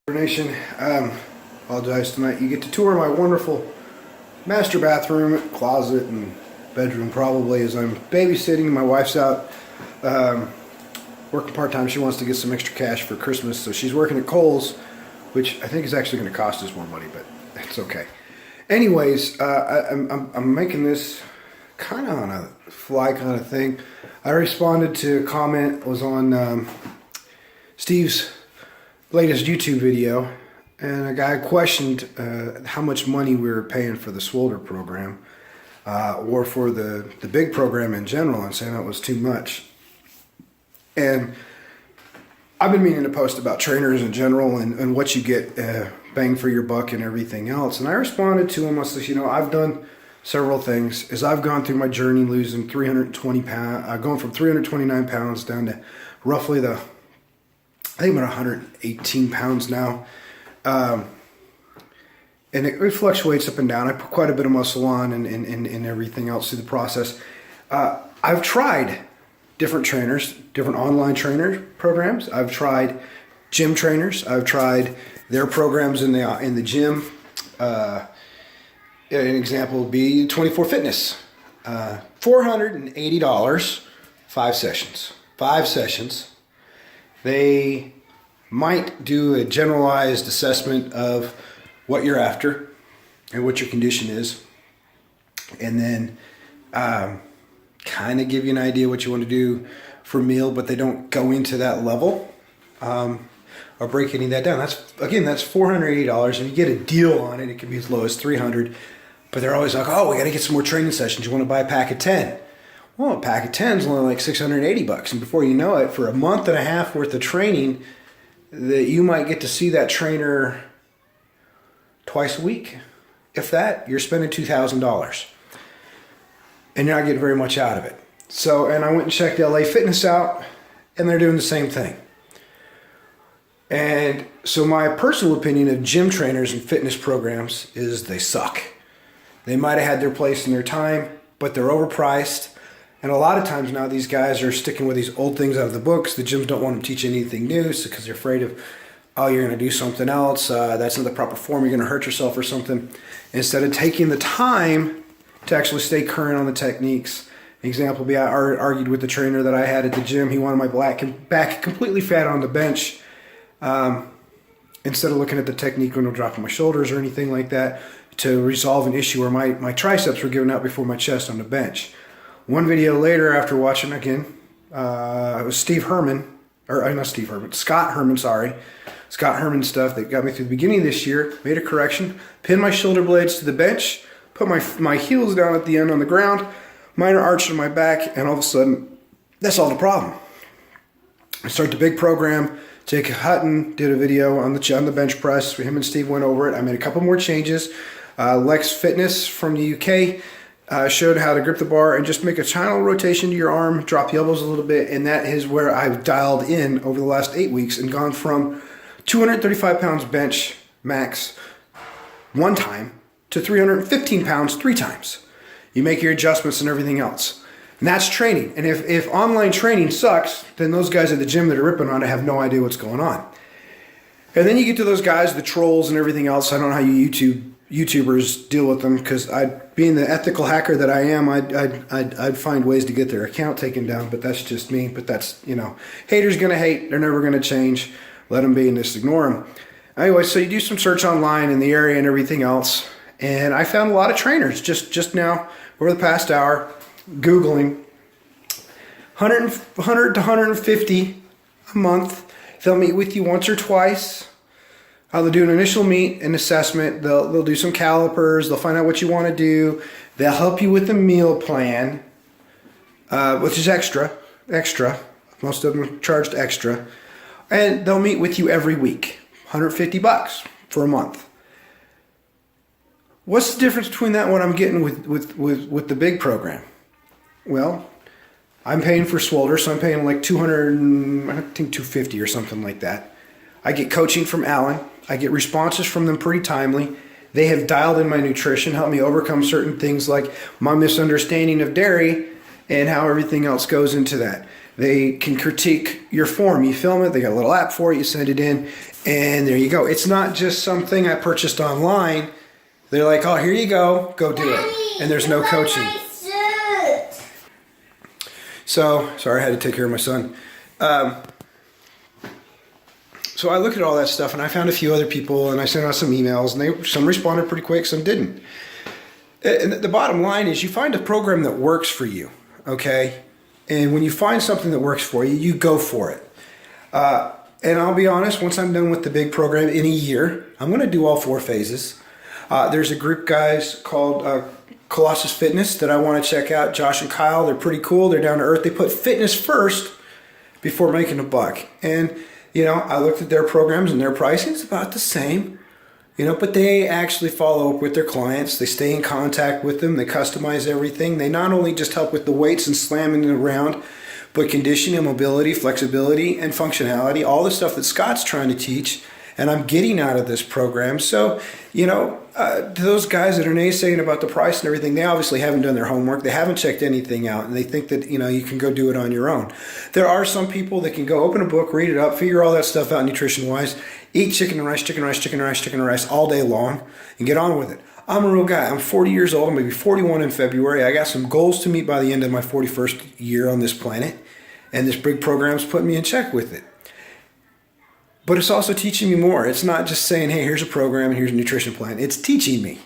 Nation, apologize tonight. You get to tour my wonderful master bathroom, closet, and bedroom probably as I'm babysitting. My wife's out working part-time. She wants to get some extra cash for Christmas, so she's working at Kohl's, which I think is actually going to cost us more money, but it's okay. Anyways, I'm making this kind of on a fly kind of thing. I responded to a comment was on Steve's latest YouTube video, and a guy questioned how much money we were paying for the Swolder program or for the big program in general, and saying that was too much. And I've been meaning to post about trainers in general and what you get bang for your buck and everything else. And I responded to him. I said, you know, I've done several things as I've gone through my journey, losing 320 pounds, going from 329 pounds down to roughly I think I'm at 118 pounds now. And it fluctuates up and down. I put quite a bit of muscle on and everything else through the process. I've tried different trainers, different online trainer programs. I've tried gym trainers. I've tried their programs in the gym. An example would be 24 Fitness. $480, 5 sessions. 5 sessions. They might do a generalized assessment of what you're after and what your condition is, and then kind of give you an idea what you want to do for a meal, but they don't go into that level or break any of that down. That's $480, and you get a deal on it. It can be as low as $300, but they're always like, oh, we got to get some more training sessions. You want to buy a pack of 10? Well, a pack of 10 is only like $680, and before you know it, for a month and a half worth of training, that you might get to see that trainer twice a week. If that, you're spending $2,000, and you're not getting very much out of it. So, and I went and checked LA Fitness out, and they're doing the same thing. And so my personal opinion of gym trainers and fitness programs is they suck. They might have had their place in their time, but they're overpriced. And a lot of times now these guys are sticking with these old things out of the books. The gyms don't want to teach anything new because they're afraid of, oh, you're going to do something else. That's not the proper form. You're going to hurt yourself or something. Instead of taking the time to actually stay current on the techniques. Example would be, I argued with the trainer that I had at the gym. He wanted my back completely fat on the bench. Instead of looking at the technique when I'm dropping my shoulders or anything like that to resolve an issue where my triceps were giving out before my chest on the bench. One video later, after watching again, it was Scott Herman, Scott Herman stuff that got me through the beginning of this year, made a correction, pinned my shoulder blades to the bench, put my heels down at the end on the ground, minor arch in my back, and all of a sudden, that solved the problem. I started the big program. Jake Hutton did a video on the bench press. Him and Steve went over it. I made a couple more changes. Lex Fitness from the UK showed how to grip the bar and just make a channel rotation to your arm, drop the elbows a little bit, and that is where I've dialed in over the last 8 weeks and gone from 235 pounds bench max one time to 315 pounds 3 times. You make your adjustments and everything else. And that's training. And if online training sucks, then those guys at the gym that are ripping on it have no idea what's going on. And then you get to those guys, the trolls and everything else. I don't know how you YouTubers deal with them, because being the ethical hacker that I am, I'd find ways to get their account taken down, but that's just me. But that's, you know, haters gonna hate, they're never gonna change. Let them be and just ignore them. Anyway, so you do some search online in the area and everything else, and I found a lot of trainers just now over the past hour, Googling 100 to 150 a month. They'll meet with you once or twice. They'll do an initial meet and assessment. They'll do some calipers. They'll find out what you want to do. They'll help you with the meal plan, which is extra. Most of them are charged extra. And they'll meet with you every week. $150 for a month. What's the difference between that and what I'm getting with the big program? Well, I'm paying for Swolder, so I'm paying like $250 or something like that. I get coaching from Alan. I get responses from them pretty timely. They have dialed in my nutrition, helped me overcome certain things like my misunderstanding of dairy and how everything else goes into that. They can critique your form. You film it, they got a little app for it, you send it in, and there you go. It's not just something I purchased online. They're like, oh, here you go do it. And there's no coaching. So, sorry, I had to take care of my son. So I looked at all that stuff, and I found a few other people, and I sent out some emails, and some responded pretty quick, some didn't. And the bottom line is you find a program that works for you, okay? And when you find something that works for you, you go for it. And I'll be honest, once I'm done with the big program in a year, I'm going to do all 4 phases. There's a group, guys, called Colossus Fitness that I want to check out. Josh and Kyle, they're pretty cool. They're down to earth. They put fitness first before making a buck. And, I looked at their programs and their pricing is about the same. But they actually follow up with their clients. They stay in contact with them. They customize everything. They not only just help with the weights and slamming it around, but conditioning, mobility, flexibility, and functionality, all the stuff that Scott's trying to teach, and I'm getting out of this program. So, those guys that are naysaying about the price and everything, they obviously haven't done their homework. They haven't checked anything out, and they think that, you can go do it on your own. There are some people that can go open a book, read it up, figure all that stuff out nutrition-wise, eat chicken and rice all day long, and get on with it. I'm a real guy. I'm 40 years old. I'm going to be 41 in February. I got some goals to meet by the end of my 41st year on this planet, and this big program's putting me in check with it. But it's also teaching me more. It's not just saying, hey, here's a program and here's a nutrition plan. It's teaching me.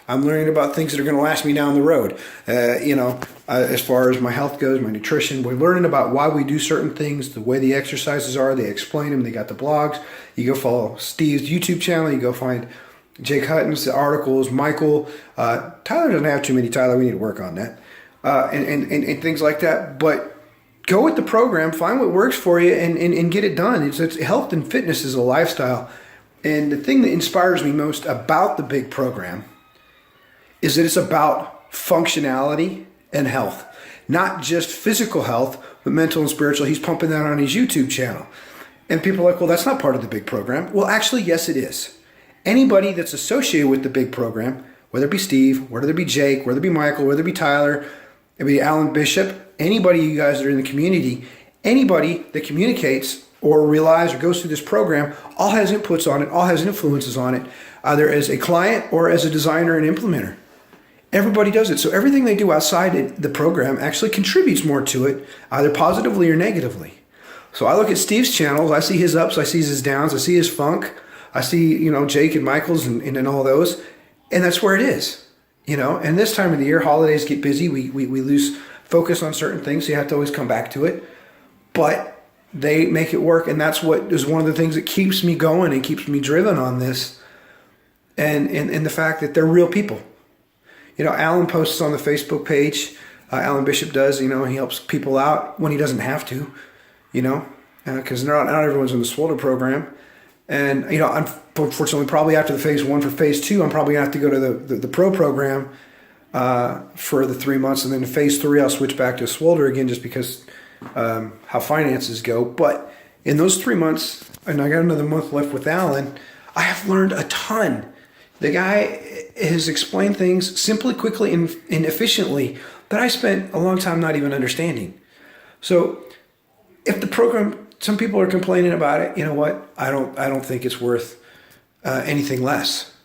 I'm learning about things that are going to last me down the road. As far as my health goes, my nutrition, we're learning about why we do certain things, the way the exercises are. They explain them. They got the blogs. You go follow Steve's YouTube channel. You go find Jake Hutton's articles, Michael. Tyler doesn't have too many. Tyler, we need to work on that. And things like that. But go with the program, find what works for you, and get it done. It's health and fitness is a lifestyle. And the thing that inspires me most about the big program is that it's about functionality and health. Not just physical health, but mental and spiritual. He's pumping that on his YouTube channel. And people are like, well, that's not part of the big program. Well, actually, yes, it is. Anybody that's associated with the big program, whether it be Steve, whether it be Jake, whether it be Michael, whether it be Tyler, it be Alan Bishop, anybody you guys that are in the community, anybody that communicates or relies or goes through this program, all has inputs on it, all has influences on it, either as a client or as a designer and implementer. Everybody does it. So everything they do outside the program actually contributes more to it, either positively or negatively. So I look at Steve's channels, I see his ups, I see his downs, I see his funk, I see, Jake and Michael's and all those, and that's where it is. And this time of the year, holidays get busy, we lose focus on certain things, so you have to always come back to it. But they make it work, and that's what is one of the things that keeps me going and keeps me driven on this, and the fact that they're real people. Alan posts on the Facebook page. Alan Bishop does. He helps people out when he doesn't have to. Because not everyone's in the Swolder program. And unfortunately, probably after the phase 1 for phase 2, I'm probably gonna have to go to the pro program for the 3 months, and then in phase 3, I'll switch back to Swolder again, just because how finances go. But in those 3 months, and I got another month left with Alan, I have learned a ton. The guy has explained things simply, quickly, and efficiently that I spent a long time not even understanding. So if the program, some people are complaining about it, you know what? I don't think it's worth anything less.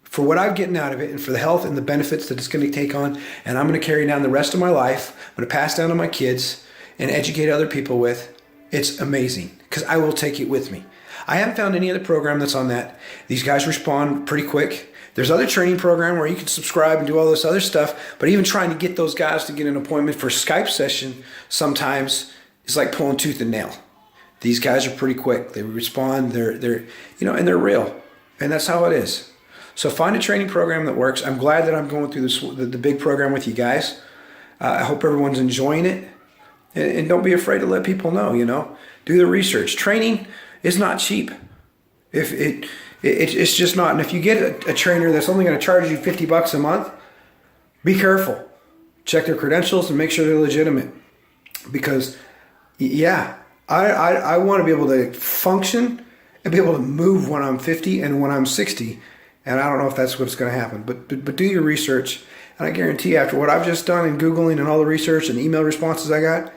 For what I'm getting out of it, and for the health and the benefits that it's going to take on, and I'm going to carry down the rest of my life, I'm going to pass down to my kids and educate other people with, it's amazing, because I will take it with me. I haven't found any other program that's on that. These guys respond pretty quick. There's other training program where you can subscribe and do all this other stuff, but even trying to get those guys to get an appointment for a Skype session sometimes is like pulling tooth and nail. These guys are pretty quick. They respond. They're and they're real, and that's how it is. So find a training program that works. I'm glad that I'm going through the big program with you guys. I hope everyone's enjoying it, and don't be afraid to let people know. Do the research. Training is not cheap. It's just not. And if you get a trainer that's only going to charge you $50 a month, be careful. Check their credentials and make sure they're legitimate. Because, I want to be able to function and be able to move when I'm 50 and when I'm 60. And I don't know if that's what's going to happen. But do your research. And I guarantee after what I've just done in Googling and all the research and email responses I got,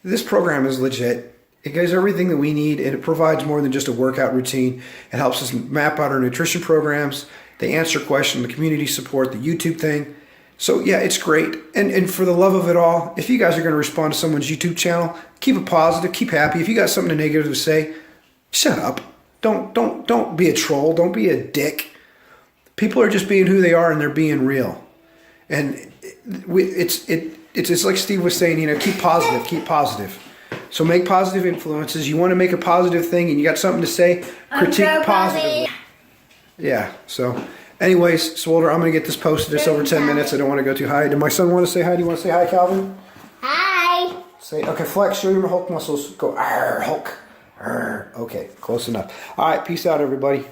this program is legit. It gives everything that we need, and it provides more than just a workout routine. It helps us map out our nutrition programs, the answer question, the community support, the YouTube thing. So yeah, it's great. And for the love of it all, if you guys are going to respond to someone's YouTube channel, keep it positive, keep happy. If you got something negative to say, shut up. Don't be a troll. Don't be a dick. People are just being who they are, and they're being real. And it's like Steve was saying, you know, keep positive, keep positive. So make positive influences. You want to make a positive thing and you got something to say, critique positively. Yeah, so anyways, Swolder, I'm going to get this posted. It's over 10 minutes. I don't want to go too high. Did my son want to say hi? Do you want to say hi, Calvin? Hi. Say, okay, flex, show your Hulk muscles. Go, arr, Hulk. Arr. Okay, close enough. All right, peace out, everybody.